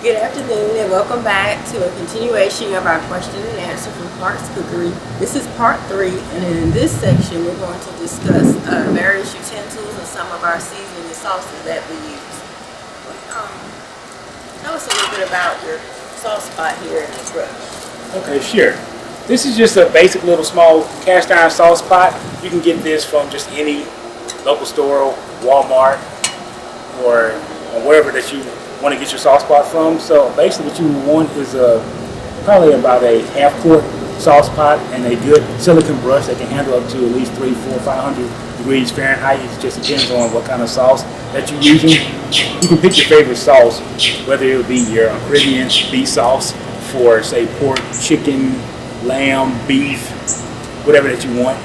Good afternoon and welcome back to a continuation of our question and answer from Parks Cookery. This is part 3, and in this section we're going to discuss various utensils and some of our seasoning and sauces that we use. Tell us a little bit about your sauce pot here in the grill. Okay, sure. This is just a basic little small cast iron sauce pot. You can get this from just any local store, Walmart, or wherever that you want to get your sauce pot from. So basically what you want is probably about a half-quart sauce pot and a good silicone brush that can handle up to at least 300, 400, 500 degrees Fahrenheit. It just depends on what kind of sauce that you're using. You can pick your favorite sauce, whether it would be your Caribbean beef sauce for, say, pork, chicken, lamb, beef, whatever that you want.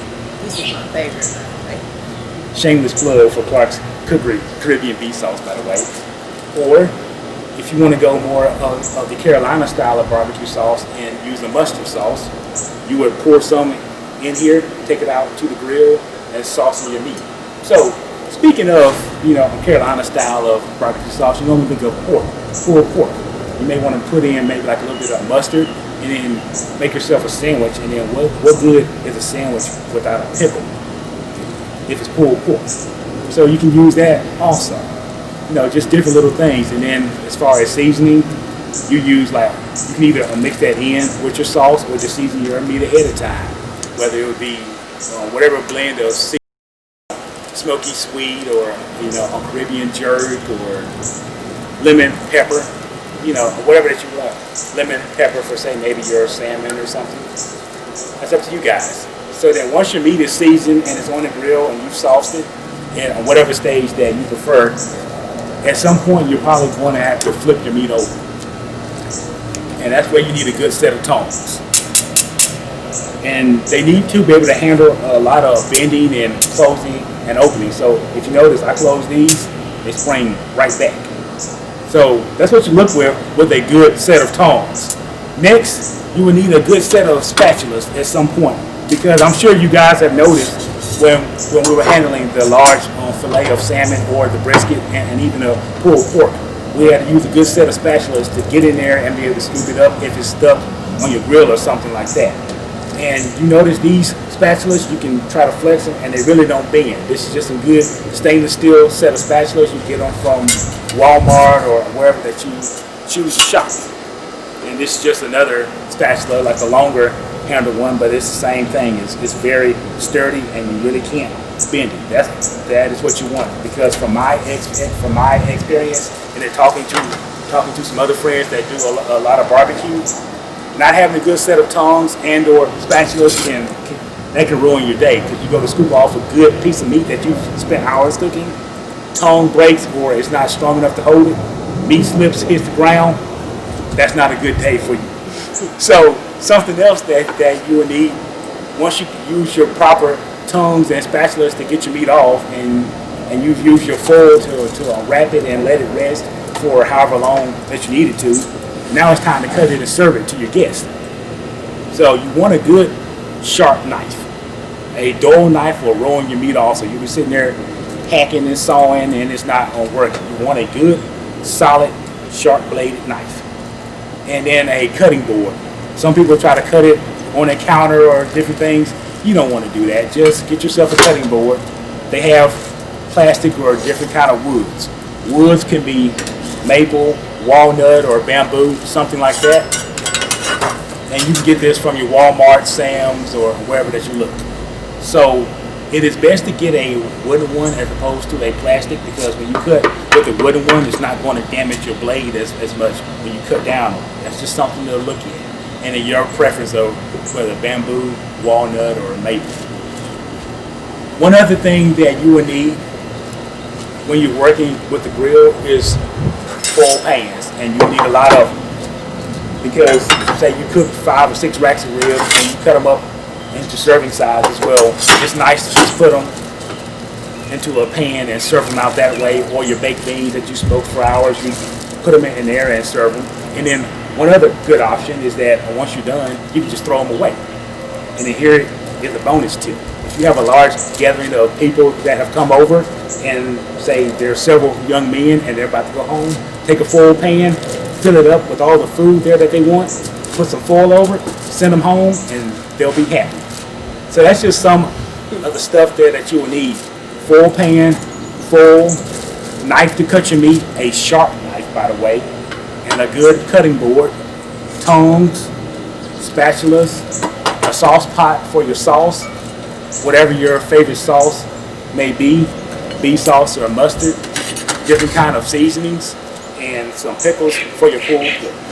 This is my favorite. Shameless plug for Clark's Cookery Caribbean beef sauce, by the way. Or if you want to go more of the Carolina style of barbecue sauce and use the mustard sauce, you would pour some in here, take it out to the grill, and sauce your meat. So, speaking of, Carolina style of barbecue sauce, you normally think of pulled pork. You may want to put in maybe like a little bit of mustard, and then make yourself a sandwich. And then what good is a sandwich without a pickle if it's pulled pork? So you can use that also. Just different little things. And then as far as seasoning, you can either mix that in with your sauce or just season your meat ahead of time. Whether it would be whatever blend of smoky sweet or a Caribbean jerk or lemon pepper, whatever that you want. Lemon pepper for, say, maybe your salmon or something. That's up to you guys. So then once your meat is seasoned and it's on the grill and you've sauced it, and on whatever stage that you prefer, at some point you're probably going to have to flip your meat over. And that's where you need a good set of tongs. And they need to be able to handle a lot of bending and closing and opening. So if you notice, I close these, they spring right back. So that's what you look with a good set of tongs. Next, you will need a good set of spatulas at some point, because I'm sure you guys have noticed when we were handling the large fillet of salmon or the brisket and even a pulled pork, we had to use a good set of spatulas to get in there and be able to scoop it up if it's stuck on your grill or something like that. And you notice these spatulas, you can try to flex them and they really don't bend. This is just a good stainless steel set of spatulas. You get them from Walmart or wherever that you choose to shop. And this is just another spatula, like a longer handle one, but it's the same thing. It's very sturdy and you really can't bend it. That is what you want, because from my experience and then talking to some other friends that do a lot of barbecue, not having a good set of tongs and or spatulas can ruin your day, because you go to scoop off a good piece of meat that you spent hours cooking, tongue breaks or it's not strong enough to hold it, meat slips, hits the ground. That's not a good day for you. So something else that you will need, once you use your proper tongs and spatulas to get your meat off, and you've used your foil to wrap it and let it rest for however long that you need it to, now it's time to cut it and serve it to your guests. So you want a good sharp knife. A dull knife will ruin your meat off, so you'll be sitting there hacking and sawing and it's not going to work. You want a good, solid, sharp-bladed knife. And then a cutting board. Some people try to cut it on a counter or different things. You don't want to do that. Just get yourself a cutting board. They have plastic or different kind of woods. Woods can be maple, walnut, or bamboo, something like that. And you can get this from your Walmart, Sam's, or wherever that you look. So it is best to get a wooden one as opposed to a plastic, because when you cut with a wooden one, it's not going to damage your blade as much when you cut down on it. That's just something to look at. And in your preference of whether bamboo, walnut, or maple. One other thing that you will need when you're working with the grill is foil pans, and you need a lot of them, because say you cook 5 or 6 racks of ribs and you cut them up into serving size as well. It's nice to just put them into a pan and serve them out that way, or your baked beans that you smoked for hours, you put them in there and serve them. And then one other good option is that once you're done, you can just throw them away. And then here is a bonus tip. If you have a large gathering of people that have come over, and say there are several young men and they're about to go home, take a foil pan, fill it up with all the food there that they want, put some foil over it, send them home, and they'll be happy. So that's just some of the stuff there that you will need. Foil pan, foil, knife to cut your meat, a sharp knife by the way, and a good cutting board, tongs, spatulas, a sauce pot for your sauce, whatever your favorite sauce may be, bee sauce or mustard, different kind of seasonings, and some pickles for your pulled pork.